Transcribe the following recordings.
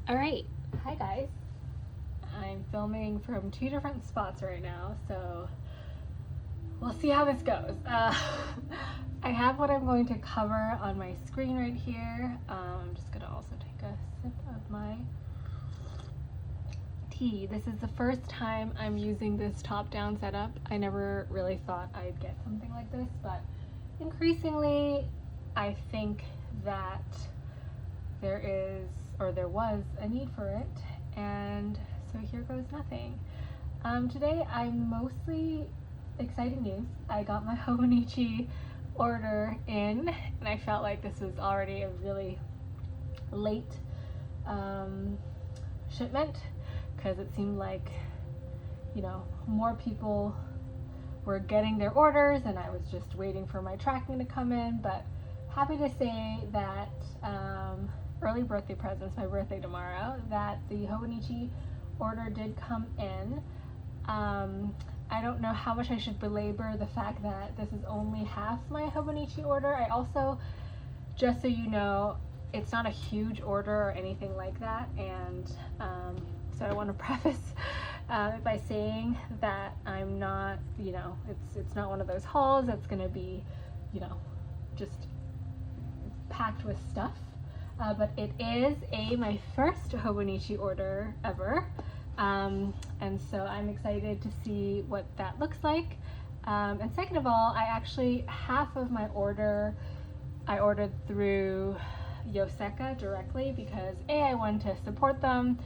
Alright, hi guys. I'm filming from two different spots right now, so we'll see how this goes. I have what I'm going to cover on my screen right here. I'm just gonna also take a sip of my tea. This is the first time I'm using this top-down setup. I never really thought I'd get something like this, but increasingly I think that there was a need for it, and so here goes nothing. Today I'm mostly exciting news. I got my Hobonichi order in, and I felt like this was already a really late shipment because it seemed like, more people were getting their orders and I was just waiting for my tracking to come in. But happy to say that early birthday presents, my birthday tomorrow, that the Hobonichi order did come in. I don't know how much I should belabor the fact that this is only half my Hobonichi order. I also, just so you know, it's not a huge order or anything like that, and so I want to preface by saying that I'm not, it's not one of those hauls that's going to be, just packed with stuff. But it is my first Hobonichi order ever, and so I'm excited to see what that looks like. And second of all, half of my order I ordered through Yoseka directly because I wanted to support them.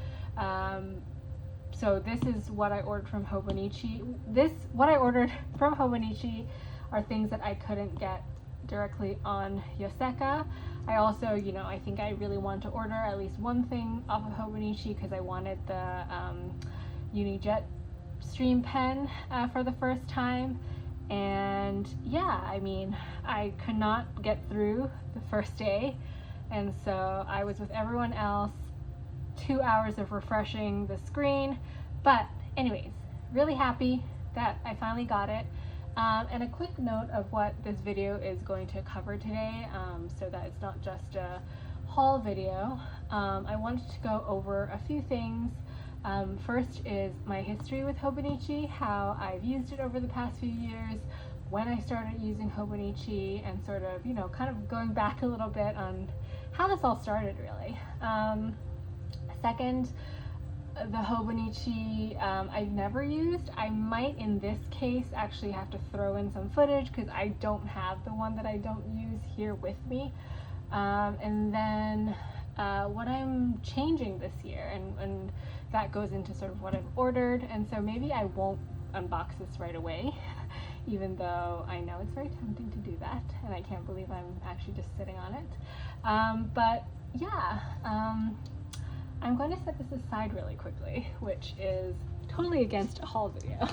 So this is what I ordered from Hobonichi. What I ordered from Hobonichi are things that I couldn't get directly on Yoseka. I also, I think I really wanted to order at least one thing off of Hobonichi because I wanted the Unijet Stream pen for the first time. And yeah, I could not get through the first day, and so I was with everyone else, 2 hours of refreshing the screen. But anyways, really happy that I finally got it. And a quick note of what this video is going to cover today, so that it's not just a haul video. I wanted to go over a few things. First is my history with Hobonichi, how I've used it over the past few years, when I started using Hobonichi, and sort of, kind of going back a little bit on how this all started, really. Second, the Hobonichi I've never used. I might in this case actually have to throw in some footage because I don't have the one that I don't use here with me. And then what I'm changing this year, and that goes into sort of what I've ordered, and so maybe I won't unbox this right away, even though I know it's very tempting to do that, and I can't believe I'm actually just sitting on it. But yeah, I'm going to set this aside really quickly, which is totally against a haul video.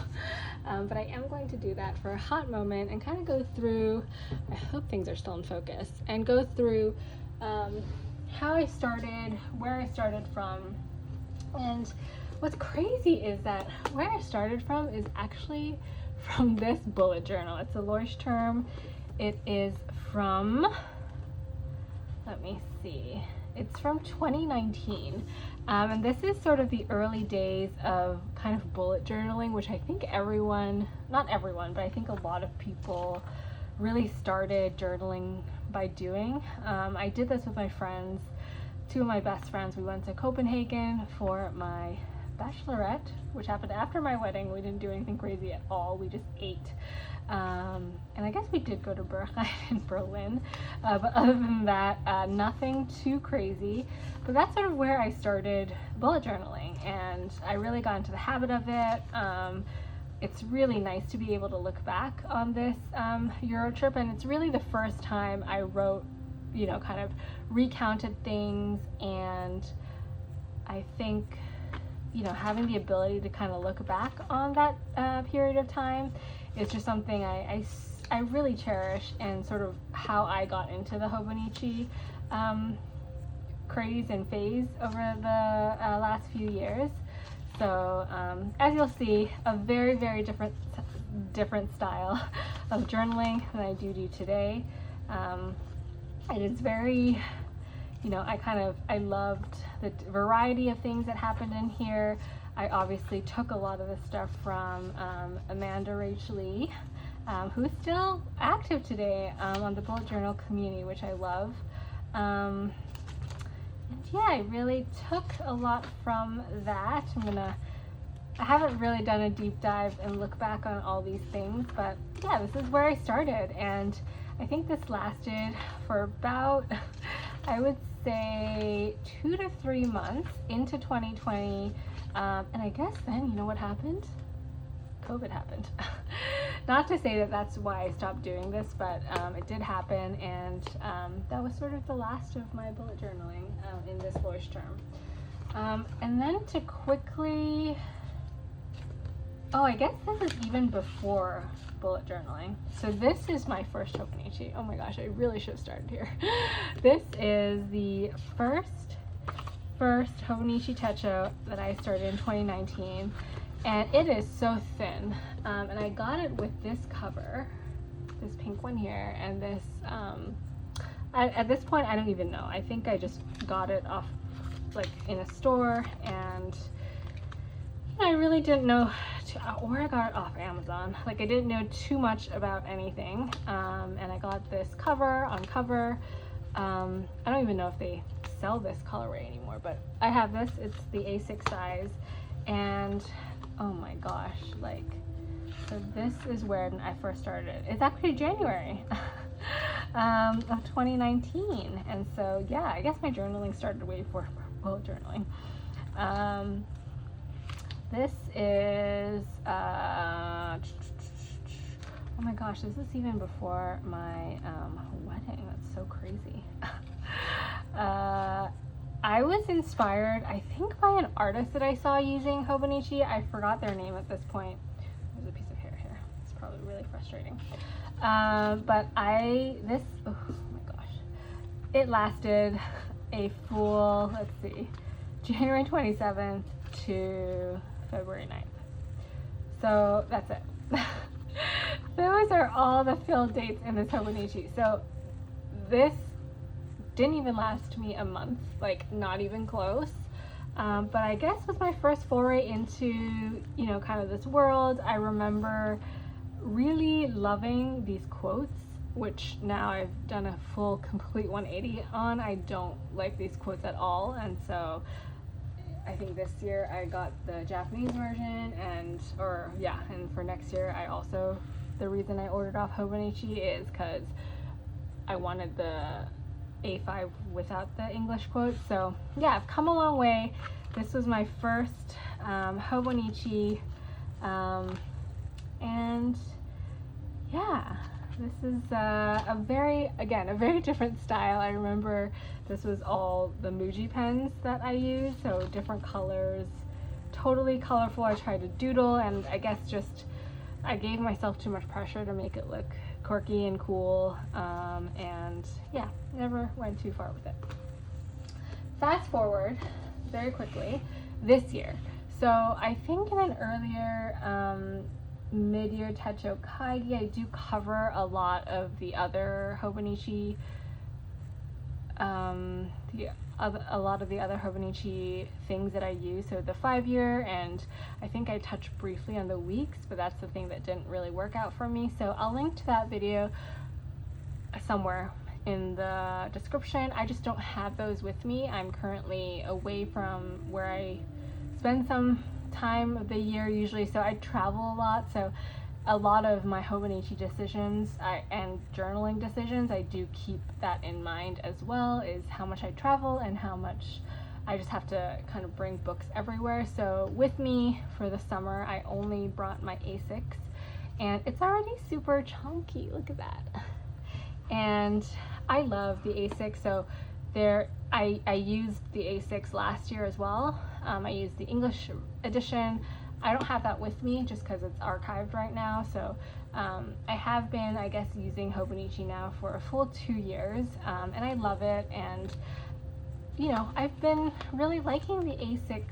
But I am going to do that for a hot moment and kind of go through, I hope things are still in focus, and go through how I started, where I started from. And what's crazy is that where I started from is actually from this bullet journal. It's a Leuchtturm. It is from, let me see, it's from 2019, and this is sort of the early days of kind of bullet journaling, which I think not everyone, but I think a lot of people really started journaling by doing. I did this with my friends, two of my best friends. We went to Copenhagen for my bachelorette, which happened after my wedding. We didn't do anything crazy at all. We just ate. And I guess we did go to Berghain in Berlin, but other than that, nothing too crazy. But that's sort of where I started bullet journaling, and I really got into the habit of it. It's really nice to be able to look back on this Euro trip, and it's really the first time I wrote, kind of recounted things, and I think, having the ability to kind of look back on that period of time is just something I really cherish, and sort of how I got into the Hobonichi craze and phase over the last few years. So as you'll see, a very, very different style of journaling than I do today. It is very you know, I loved the variety of things that happened in here. I obviously took a lot of the stuff from Amanda Rachel Lee, who's still active today on the bullet journal community, which I love. And yeah, I really took a lot from that. I haven't really done a deep dive and look back on all these things, but yeah, this is where I started, and I think this lasted for about, I would say 2 to 3 months into 2020, and I guess then, you know what happened? COVID happened. Not to say that that's why I stopped doing this, but it did happen, and that was sort of the last of my bullet journaling in this voice term. And then to quickly, oh, I guess this is even before bullet journaling. So this is my first Hobonichi. Oh my gosh, I really should have started here. This is the first Hobonichi Techo that I started in 2019. And it is so thin, and I got it with this cover, this pink one here, and this, at this point I don't even know. I think I just got it off, like, in a store, and I really didn't know, or I got it off Amazon. Like, I didn't know too much about anything, and I got this cover on cover. I don't even know if they sell this colorway anymore, but I have this. It's the A6 size, and oh my gosh, like, so this is when I first started. It's actually January of 2019, and so yeah, I guess my journaling started way before bullet journaling. This is oh my gosh, this is even before my wedding. That's so crazy. I was inspired, I think, by an artist that I saw using Hobonichi. I forgot their name at this point. There's a piece of hair here. It's probably really frustrating. But oh my gosh. It lasted a full, let's see, January 27th to February 9th. So that's it. Those are all the fill dates in this Hobonichi. So this didn't even last me a month, like, not even close. But I guess was my first foray into, you know, kind of this world. I remember really loving these quotes, which now I've done a full complete 180 on. I don't like these quotes at all, and so I think this year I got the Japanese version, and for next year I also, the reason I ordered off Hobonichi is because I wanted the A5 without the English quote. So yeah, I've come a long way. This was my first Hobonichi, and yeah, this is a very different style. I remember this was all the Muji pens that I used, so different colors, totally colorful. I tried to doodle, and I guess just I gave myself too much pressure to make it look quirky and cool, and yeah, never went too far with it. Fast forward very quickly this year. So I think in an earlier mid-year Techo Kaigi, I do cover a lot of the other Hobonichi, a lot of the other Hobonichi things that I use. So the 5-year, and I think I touched briefly on the weeks, but that's the thing that didn't really work out for me. So I'll link to that video somewhere in the description. I just don't have those with me. I'm currently away from where I spend some time of the year usually, so I travel a lot. So a lot of my Hobonichi decisions and journaling decisions, I do keep that in mind as well, is how much I travel and how much I just have to kind of bring books everywhere. So with me for the summer, I only brought my A6, and it's already super chunky. Look at that. And I love the A6. So I used the A6 last year as well. I used the English edition. I don't have that with me just because it's archived right now. So I have been, I guess, using Hobonichi now for a full 2 years, and I love it. And you know, I've been really liking the A6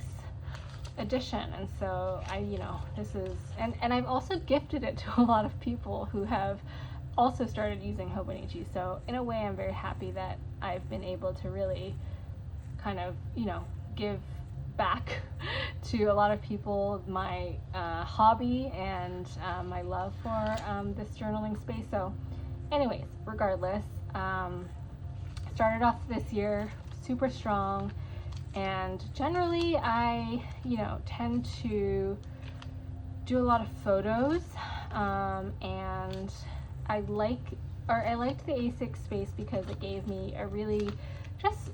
edition, and so this is, and I've also gifted it to a lot of people who have also started using Hobonichi. So in a way, I'm very happy that I've been able to really kind of, give back to a lot of people my hobby and my love for this journaling space. So anyways, regardless, started off this year super strong, and generally I tend to do a lot of photos, and I liked the A6 space because it gave me a really just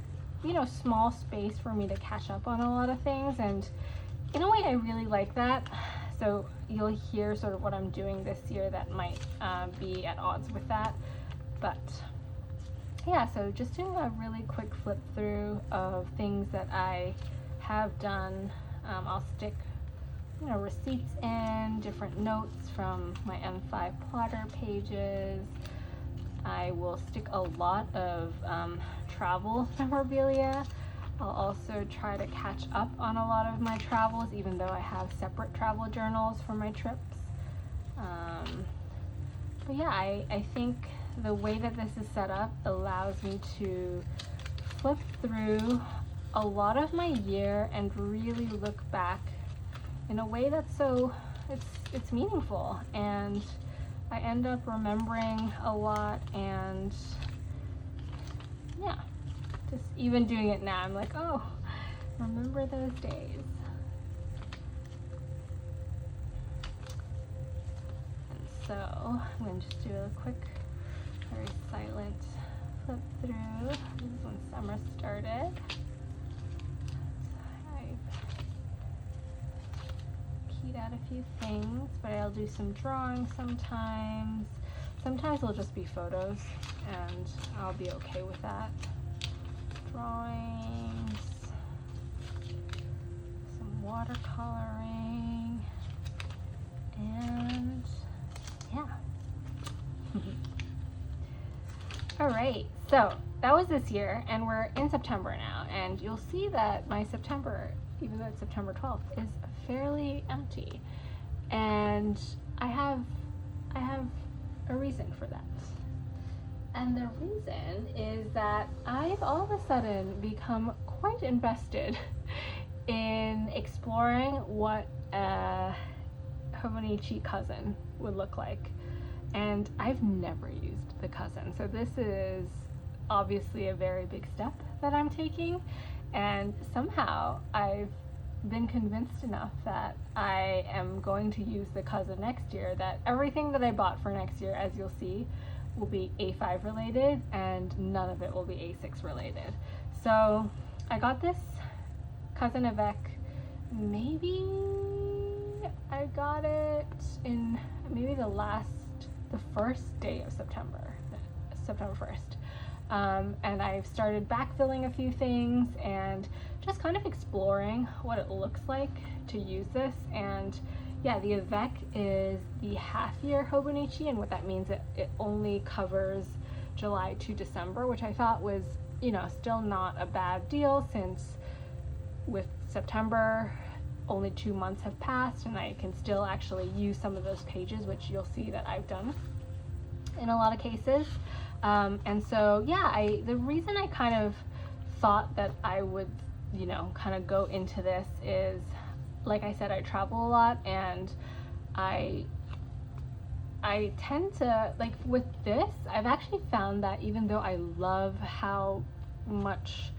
small space for me to catch up on a lot of things, and in a way I really like that. So you'll hear sort of what I'm doing this year that might be at odds with that, but yeah, so just doing a really quick flip through of things that I have done. I'll stick receipts in, different notes from my M5 plotter pages. I will stick a lot of travel memorabilia. I'll also try to catch up on a lot of my travels, even though I have separate travel journals for my trips. But yeah, I think the way that this is set up allows me to flip through a lot of my year and really look back in a way that's it's meaningful, and I end up remembering a lot. And yeah, just even doing it now, I'm like, oh, remember those days. And so I'm going to just do a quick, very silent flip through. This is when summer started. Out a few things, but I'll do some drawing sometimes. Sometimes it'll just be photos, and I'll be okay with that. Drawings, some watercoloring, and yeah. All right, so that was this year, and we're in September now, and you'll see that my September, even though it's September 12th, is fairly empty, and I have a reason for that. And the reason is that I've all of a sudden become quite invested in exploring what a Hobonichi cousin would look like, and I've never used the cousin, so this is obviously a very big step that I'm taking, and somehow I've been convinced enough that I am going to use the cousin next year, that everything that I bought for next year, as you'll see, will be A5 related, and none of it will be A6 related. So I got this Cousin Avec, maybe I got it in maybe the first day of September 1st. And I've started backfilling a few things and just kind of exploring what it looks like to use this. And yeah, the Avec is the half-year Hobonichi, and what that means, it only covers July to December, which I thought was, still not a bad deal, since with September only 2 months have passed, and I can still actually use some of those pages, which you'll see that I've done in a lot of cases. And so yeah, the reason I kind of thought that I would kind of go into this is, like I said, I travel a lot, and I tend to, like with this, I've actually found that even though I love how much,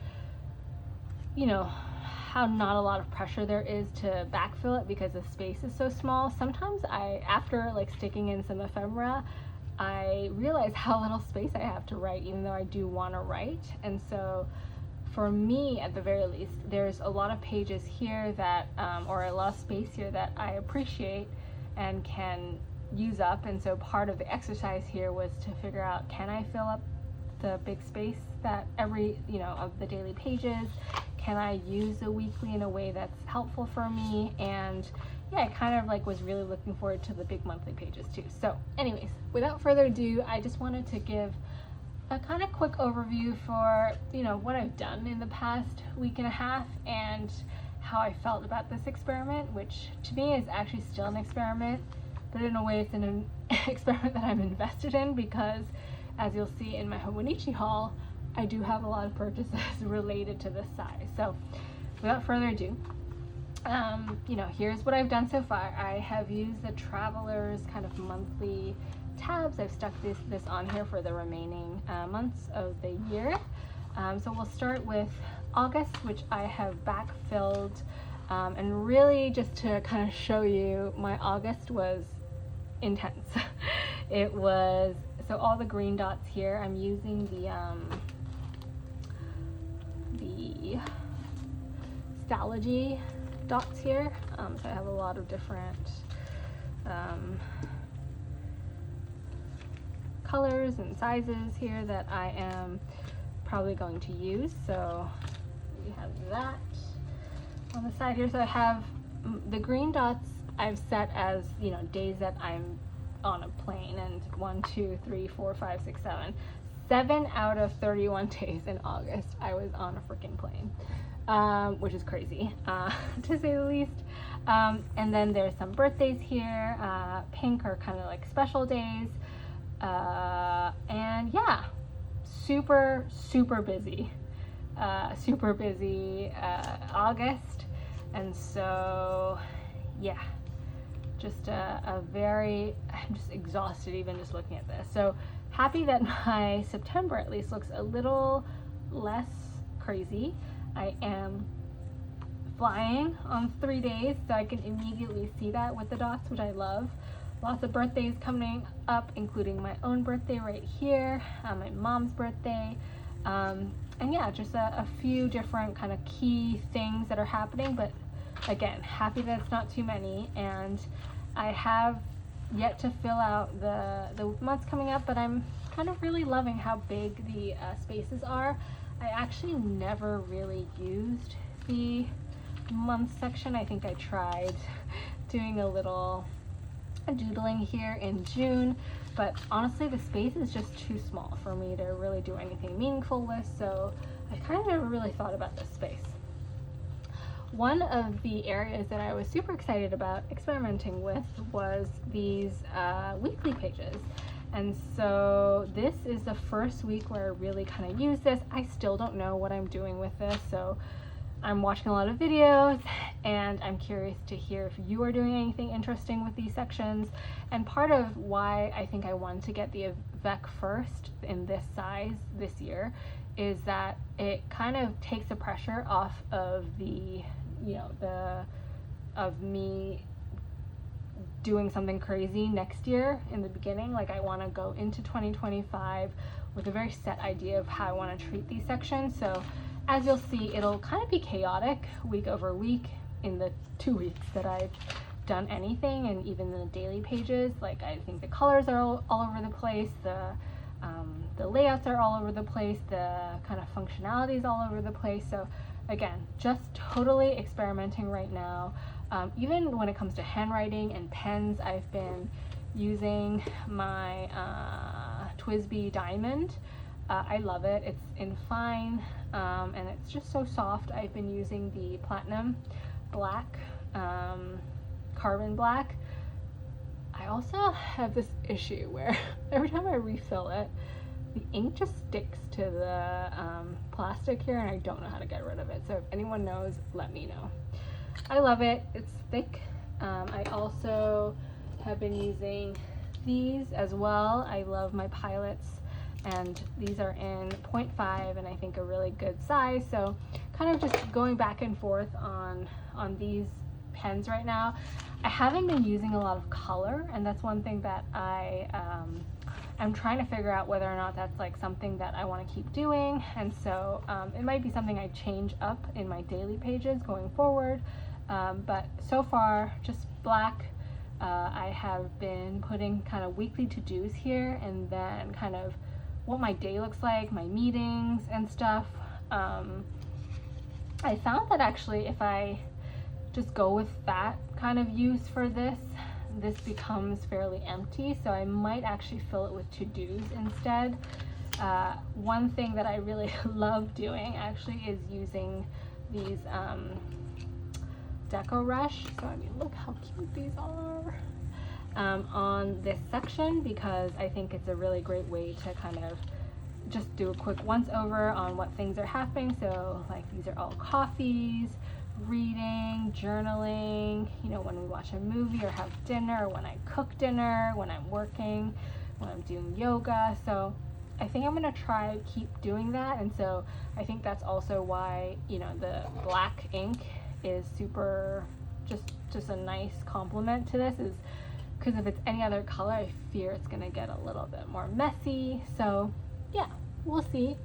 how not a lot of pressure there is to backfill it because the space is so small, sometimes after like sticking in some ephemera, I realize how little space I have to write, even though I do want to write. And so for me, at the very least, there's a lot of pages here that, or a lot of space here that I appreciate and can use up. And so part of the exercise here was to figure out, can I fill up the big space that every, of the daily pages? Can I use the weekly in a way that's helpful for me? And yeah, I kind of like was really looking forward to the big monthly pages too. So anyways, without further ado, I just wanted to give a kind of quick overview for, what I've done in the past week and a half, and how I felt about this experiment, which to me is actually still an experiment, but in a way it's an experiment that I'm invested in, because as you'll see in my Hobonichi haul, I do have a lot of purchases related to this size. So without further ado, you know, here's what I've done so far. I have used the Travelers kind of monthly tabs. I've stuck this on here for the remaining months of the year. So we'll start with August, which I have backfilled, and really just to kind of show you, my August was intense. It was, so all the green dots here, I'm using the Stalogy dots here. So I have a lot of different colors and sizes here that I am probably going to use. So we have that on the side here. So I have the green dots I've set as, you know, days that I'm on a plane, and 1, 2, 3, 4, 5, 6, 7. 7 out of 31 days in August I was on a freaking plane, which is crazy, to say the least. And then there's some birthdays here. Pink are kind of like special days. And yeah, super busy. August. And so, yeah, just I'm just exhausted even just looking at this. So happy that my September at least looks a little less crazy. I am flying on 3 days, so I can immediately see that with the dots, which I love. Lots of birthdays coming up, including my own birthday right here, my mom's birthday, and yeah, just a few different kind of key things that are happening. But again, happy that it's not too many, and I have yet to fill out the months coming up, but I'm kind of really loving how big the spaces are. I actually never really used the month section. I think I tried doing a little doodling here in June, but honestly the space is just too small for me to really do anything meaningful with, so I kind of never really thought about this space. One of the areas that I was super excited about experimenting with was these weekly pages. And so this is the first week where I really kind of use this. I still don't know what I'm doing with this, so I'm watching a lot of videos, and I'm curious to hear if you are doing anything interesting with these sections. And part of why I think I wanted to get the Avec first in this size this year is that it kind of takes the pressure off of the, you know, of me doing something crazy next year in the beginning. Like, I want to go into 2025 with a very set idea of how I want to treat these sections. So as you'll see, it'll kind of be chaotic week over week in the 2 weeks that I've done anything, and even the daily pages. Like, I think the colors are all over the place, the layouts are all over the place, the kind of functionality is all over the place. So again, just totally experimenting right now. Even when it comes to handwriting and pens, I've been using my TWSBI Diamond. I love it. It's in fine, and it's just so soft. I've been using the Platinum Black, Carbon Black. I also have this issue where every time I refill it, the ink just sticks to the plastic here, and I don't know how to get rid of it. So if anyone knows, let me know. I love it. It's thick. I also have been using these as well. I love my Pilots, and these are in 0.5 and I think a really good size. So kind of just going back and forth on these pens right now. I haven't been using a lot of color, and that's one thing that I'm trying to figure out whether or not that's like something that I want to keep doing. And so it might be something I change up in my daily pages going forward. But so far, just black. I have been putting kind of weekly to-dos here, and then kind of what my day looks like, my meetings and stuff. I found that actually if I just go with that kind of use for this becomes fairly empty, so I might actually fill it with to-dos instead. One thing that I really love doing actually is using these Deco Rush. So I mean, look how cute these are on this section, because I think it's a really great way to kind of just do a quick once over on what things are happening. So like these are all coffees, reading, journaling, you know, when we watch a movie or have dinner, or when I cook dinner, when I'm working, when I'm doing yoga. So I think I'm gonna try keep doing that. And so I think that's also why, you know, the black ink is super, just a nice complement to this, is because if it's any other color, I fear it's gonna get a little bit more messy. So yeah, we'll see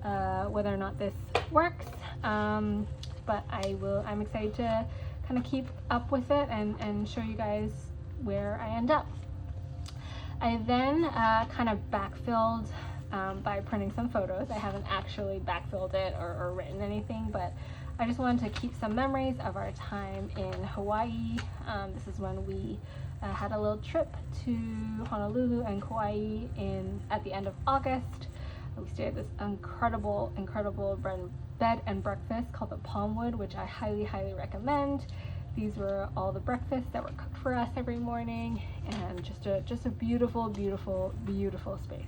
whether or not this works. But I'm excited to kind of keep up with it and show you guys where I end up. I then kind of backfilled by printing some photos. I haven't actually backfilled it or written anything, but I just wanted to keep some memories of our time in Hawaii. This is when we had a little trip to Honolulu and Kauai at the end of August. We stayed at this incredible bed and breakfast called the Palmwood, which I highly recommend. These were all the breakfasts that were cooked for us every morning, and just a beautiful space.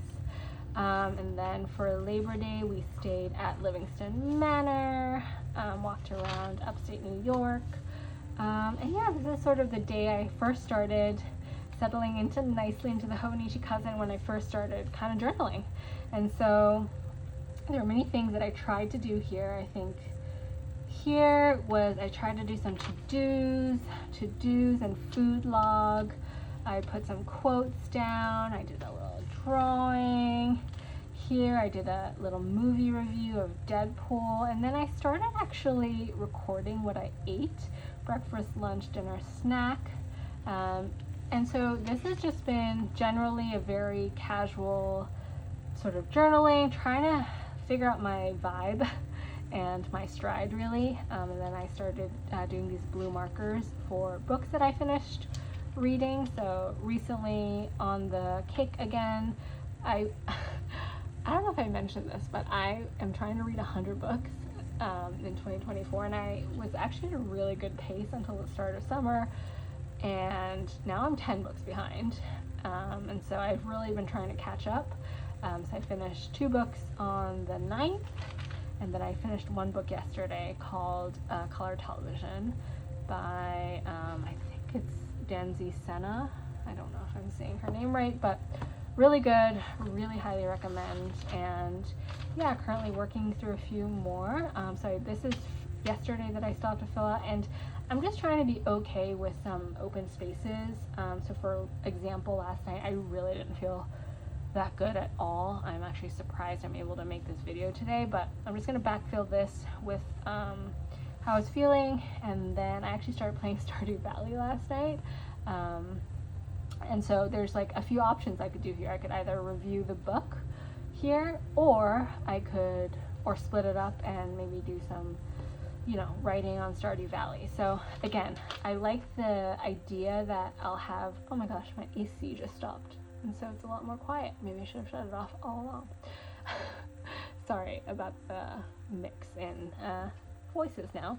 And then for Labor Day, we stayed at Livingston Manor, walked around upstate New York. And yeah, this is sort of the day I first started settling nicely into the Hobonichi Cousin, when I first started kind of journaling. And so there are many things that I tried to do here. I think here was, I tried to do some to-dos and food log. I put some quotes down. I did a little drawing. Here I did a little movie review of Deadpool, and then I started actually recording what I ate, breakfast, lunch, dinner, snack. And so this has just been generally a very casual sort of journaling, trying to figure out my vibe and my stride, really. And then I started doing these blue markers for books that I finished reading. So recently on the kick again, I don't know if I mentioned this, but I am trying to read 100 books in 2024, and I was actually at a really good pace until the start of summer, and now I'm 10 books behind. And so I've really been trying to catch up. So I finished 2 books on the 9th, and then I finished 1 book yesterday called Color Television by, I think it's Danzy Senna. I don't know if I'm saying her name right, but really good, really highly recommend. And yeah, currently working through a few more. So this is yesterday that I still have to fill out, and I'm just trying to be okay with some open spaces. So for example, last night I really didn't feel that good at all. I'm actually surprised I'm able to make this video today, but I'm just going to backfill this with how I was feeling. And then I actually started playing Stardew Valley last night. And so there's like a few options I could do here. I could either review the book here, or I could, or split it up and maybe do some, you know, writing on Stardew Valley. So again, I like the idea that I'll have, oh my gosh, my AC just stopped. And so it's a lot more quiet. Maybe I should have shut it off all along. Sorry about the mix in voices now.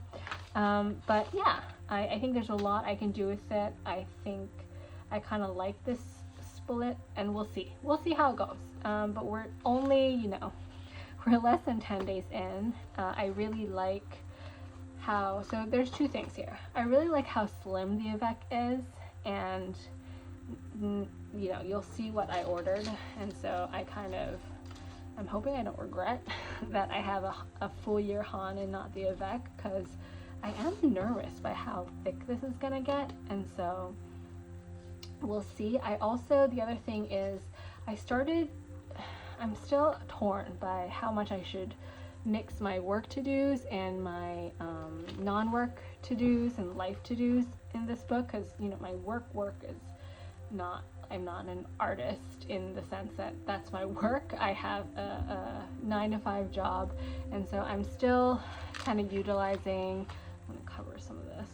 But yeah, I think there's a lot I can do with it. I think I kind of like this split, and we'll see. We'll see how it goes. But we're only, you know, we're less than 10 days in. I really like how, so there's 2 things here. I really like how slim the Avec is, and you know, you'll see what I ordered, and so I'm hoping I don't regret that I have a full year Han and not the Avec, because I am nervous by how thick this is gonna get, and so we'll see. I also, the other thing is, I'm still torn by how much I should mix my work to-dos and my non-work to-dos and life to-dos in this book, because, you know, my work is not, I'm not an artist in the sense that that's my work. I have a 9-to-5 job, and so I'm still kind of utilizing, I'm going to cover some of this.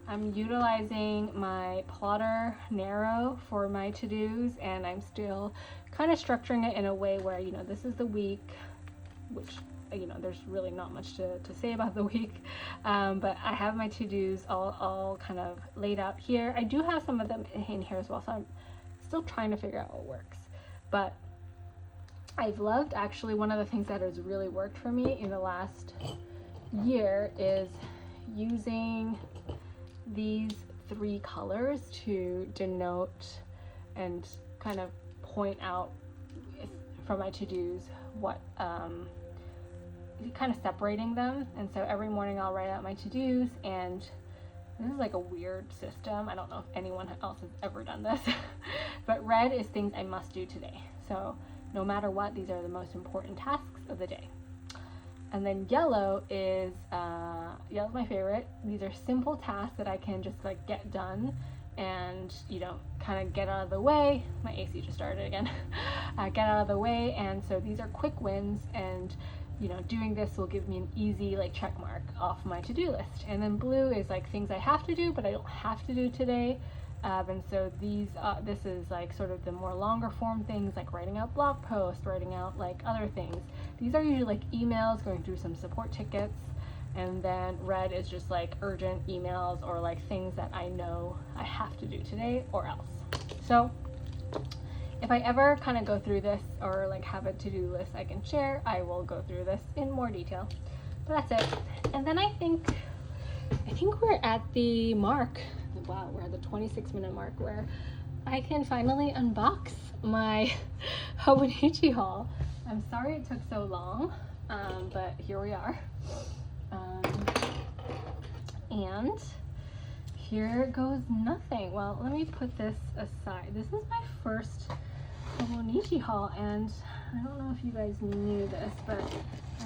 I'm utilizing my plotter Narrow for my to-dos, and I'm still kind of structuring it in a way where, you know, this is the week, which, you know, there's really not much to say about the week, but I have my to-dos all kind of laid out here. I do have some of them in here as well, so I'm still trying to figure out what works. But I've loved, actually, one of the things that has really worked for me in the last year is using these 3 colors to denote and kind of point out from my to-dos what kind of separating them. And so every morning I'll write out my to-dos, and this is like a weird system. I don't know if anyone else has ever done this, but red is things I must do today. So no matter what, these are the most important tasks of the day. And then yellow's my favorite. These are simple tasks that I can just like get done and, you know, kind of get out of the way. My AC just started again. Get out of the way. And so these are quick wins, and, you know, doing this will give me an easy like check mark off my to-do list. And then blue is like things I have to do, but I don't have to do today. And so this is like sort of the more longer form things, like writing out blog posts, writing out like other things. These are usually like emails, going through some support tickets. And then red is just like urgent emails or like things that I know I have to do today or else. So if I ever kind of go through this or like have a to-do list I can share, I will go through this in more detail. But that's it. And then I think we're at the mark. Wow, we're at the 26-minute mark where I can finally unbox my Hobonichi haul. I'm sorry it took so long, but here we are. And here goes nothing. Well, let me put this aside. This is my first Hobonichi haul, and I don't know if you guys knew this, but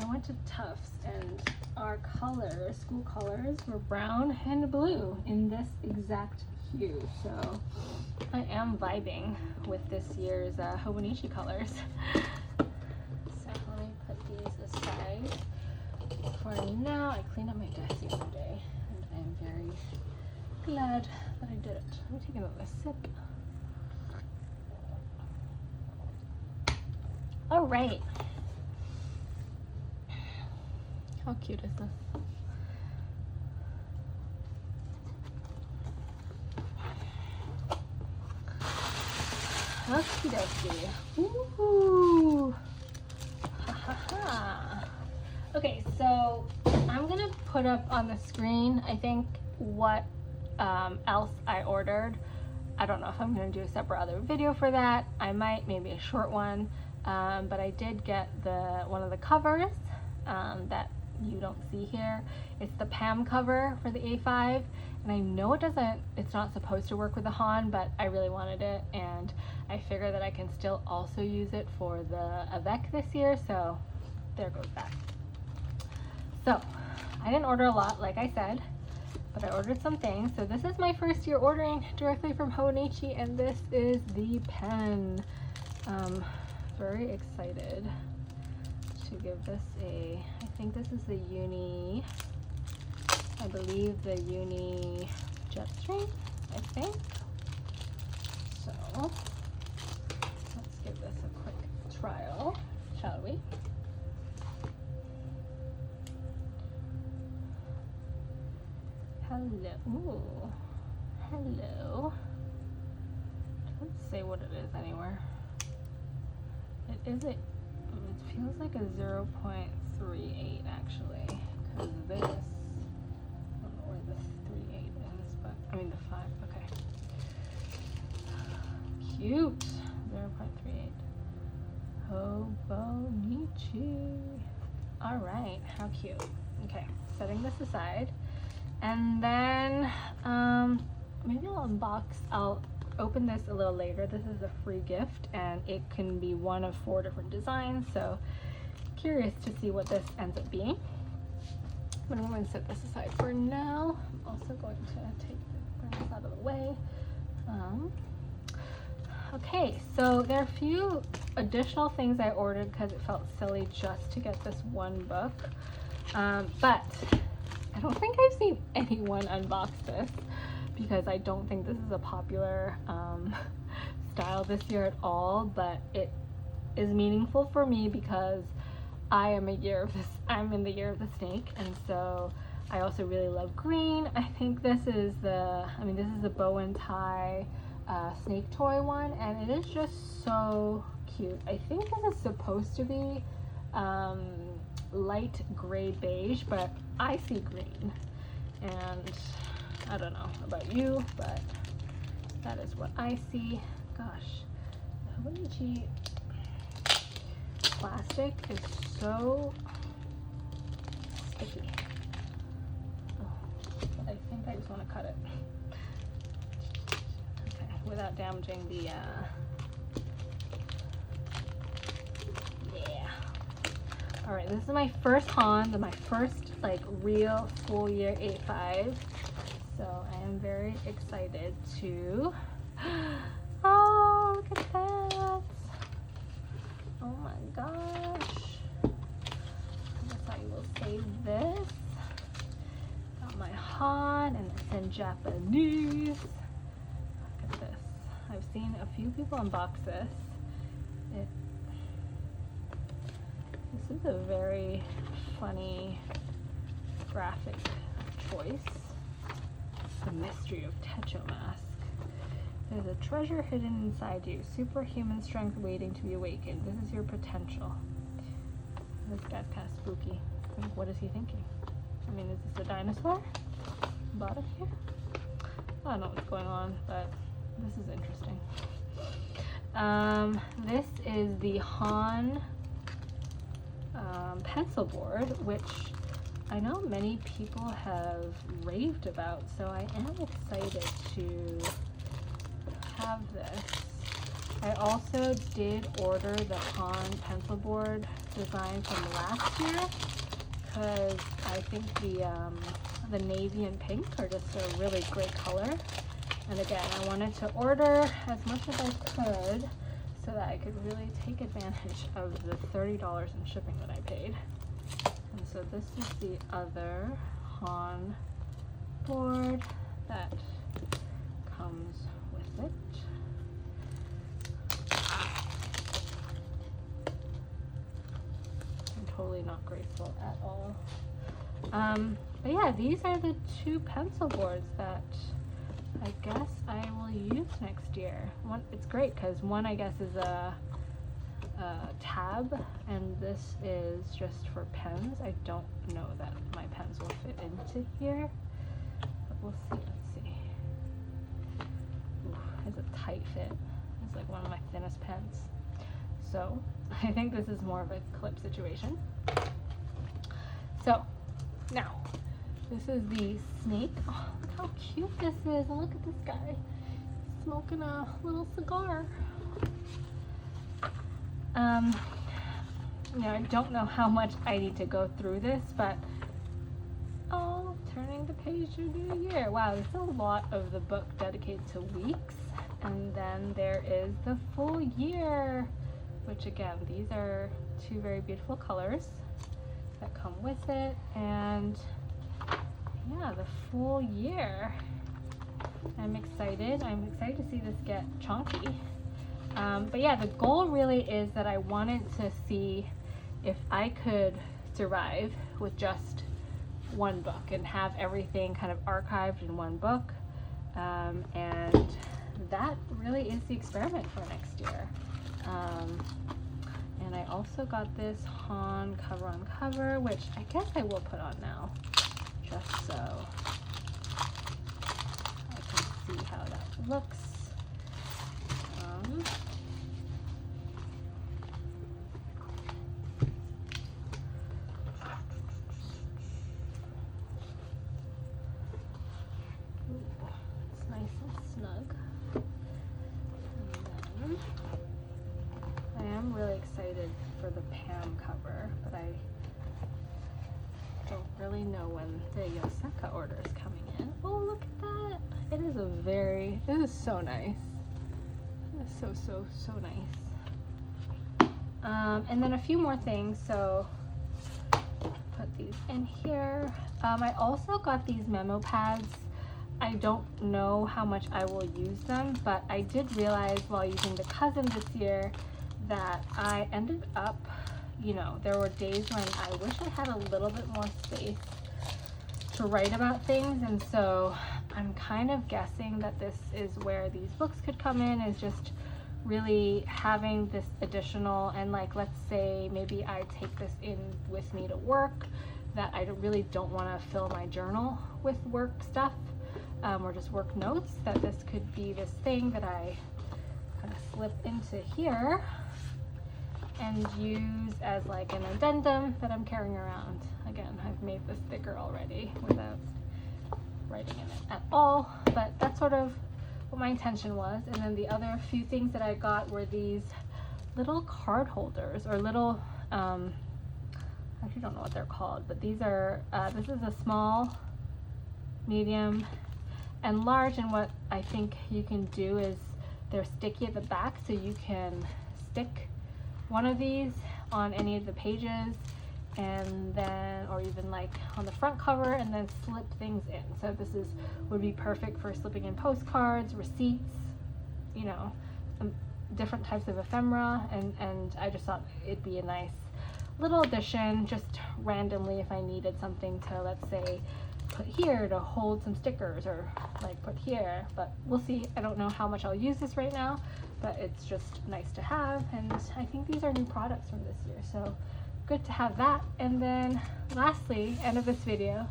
I went to Tufts and our colors, school colors, were brown and blue in this exact hue. So I am vibing with this year's Hobonichi colors. So let me put these aside for now. I cleaned up my desk the other day, and I'm very glad that I did it. Let me take another sip. All right. How cute is this? Okie dokie. Ooh. Ha ha ha. Okay, so I'm gonna put up on the screen, I think, what else I ordered. I don't know if I'm gonna do a separate other video for that. I might, maybe a short one. But I did get one of the covers that you don't see here. It's the PAM cover for the A5, and I know it's not supposed to work with the Han, but I really wanted it, and I figure that I can still also use it for the Avec this year, so there goes that. So I didn't order a lot, like I said, but I ordered some things. So this is my first year ordering directly from Hobonichi, and this is the pen. Very excited to give this I think this is the Uni, I believe the Uni Jetstream, I think. So let's give this a quick trial, shall we? Hello. Ooh. Hello. Let's say what it is anywhere. It feels like a 0.38 actually, because this, I don't know where this 3.8 is, but I mean the 5, okay. Cute, 0.38. Hobonichi. All right, how cute. Okay, setting this aside, and then maybe I'll open this a little later. This is a free gift, and it can be one of 4 different designs, so curious to see what this ends up being. But I'm going to set this aside for now. I'm also going to bring this out of the way. Okay, so there are a few additional things I ordered because it felt silly just to get this one book, but I don't think I've seen anyone unbox this, because I don't think this is a popular style this year at all, but it is meaningful for me because I'm in the year of the snake, and so I also really love green. I think this is the bow and tie snake toy one, and it is just so cute. I think this is supposed to be light gray beige, but I see green. And I don't know about you, but that is what I see. Gosh, the Hobonichi plastic is so sticky. Oh, but I think I just want to cut it. Okay, without damaging the, yeah. All right, this is my first Han, my first like real full year 8.5. So I am very excited to, oh, look at that. Oh my gosh. I guess I will save this. Got my Han, and it's in Japanese. Look at this. I've seen a few people unbox this. This is a very funny graphic choice. The Mystery of Techo Mask. There's a treasure hidden inside you, superhuman strength waiting to be awakened. This is your potential. This guy's kind of spooky. What is he thinking? I mean, is this a dinosaur? Bottom here? I don't know what's going on, but this is interesting. This is the Han pencil board, which I know many people have raved about, so I am excited to have this. I also did order the Han pencil board design from last year because I think the navy and pink are just a really great color. And again, I wanted to order as much as I could so that I could really take advantage of the $30 in shipping that I paid. And so this is the other Han board that comes with it. I'm totally not grateful at all. But yeah, these are the two pencil boards that I guess I will use next year. One, it's great because one I guess is a tab, and this is just for pens. I don't know that my pens will fit into here, but we'll see. Let's see. Ooh, it's a tight fit. It's like one of my thinnest pens. So I think this is more of a clip situation. So now this is the snake. Oh, look how cute this is. And look at this guy smoking a little cigar. You know, I don't know how much I need to go through this, but oh, turning the page to the new year. Wow, there's a lot of the book dedicated to weeks. And then there is the full year, which again, these are two very beautiful colors that come with it. And yeah, the full year. I'm excited. I'm excited to see this get chunky. But yeah, the goal really is that I wanted to see if I could survive with just one book and have everything kind of archived in one book. And that really is the experiment for next year. And I also got this Han cover on cover, which I guess I will put on now, just so I can see how that looks. It's nice and snug. And then I am really excited for the Pam cover, but I don't really know when the Yoseka order is coming in. Oh, look at that. It is this is so nice. It is so nice. And then a few more things. So put these in here. I also got these memo pads. I don't know how much I will use them, but I did realize while using the Cousin this year that I ended up, you know, there were days when I wish I had a little bit more space to write about things, and so I'm kind of guessing that this is where these books could come in, is just really having this additional, and like, let's say maybe I take this in with me to work, that I really don't want to fill my journal with work stuff, or just work notes, that this could be this thing that I kind of slip into here and use as like an addendum that I'm carrying around. Again, I've made this thicker already without writing in it at all, but that's sort of what my intention was. And then the other few things that I got were these little card holders, or little, I actually don't know what they're called, but these are, this is a small, medium, and large, and what I think you can do is they're sticky at the back, so you can stick one of these on any of the pages, and then, or even like on the front cover, and then slip things in. So this would be perfect for slipping in postcards, receipts, you know, different types of ephemera, and I just thought it'd be a nice little addition, just randomly if I needed something to, let's say, put here to hold some stickers, or like put here, but we'll see. I don't know how much I'll use this right now, but it's just nice to have, and I think these are new products from this year, so good to have that. And then lastly, end of this video,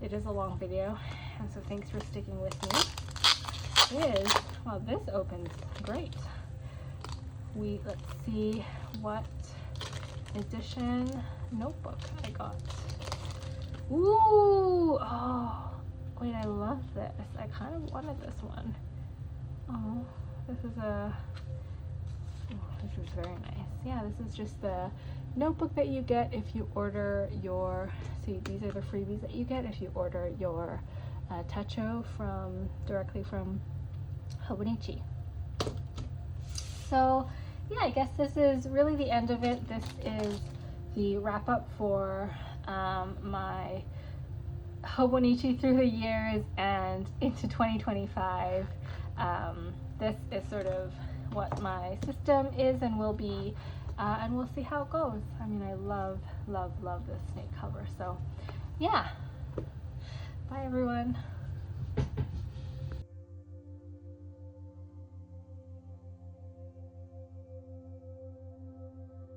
it is a long video, and so thanks for sticking with me, is, well, this opens great. Let's see what edition notebook I got. Ooh, oh, wait, I love this. I kind of wanted this one. Oh, this is this is very nice. Yeah, this is just the notebook that you get if you order your, see, these are the freebies that you get if you order your Techo directly from Hobonichi. So yeah, I guess this is really the end of it. This is the wrap up for my Hobonichi through the years and into 2025. This is sort of what my system is and will be, and we'll see how it goes. I mean, I love, love, love this snake cover. So yeah, bye everyone.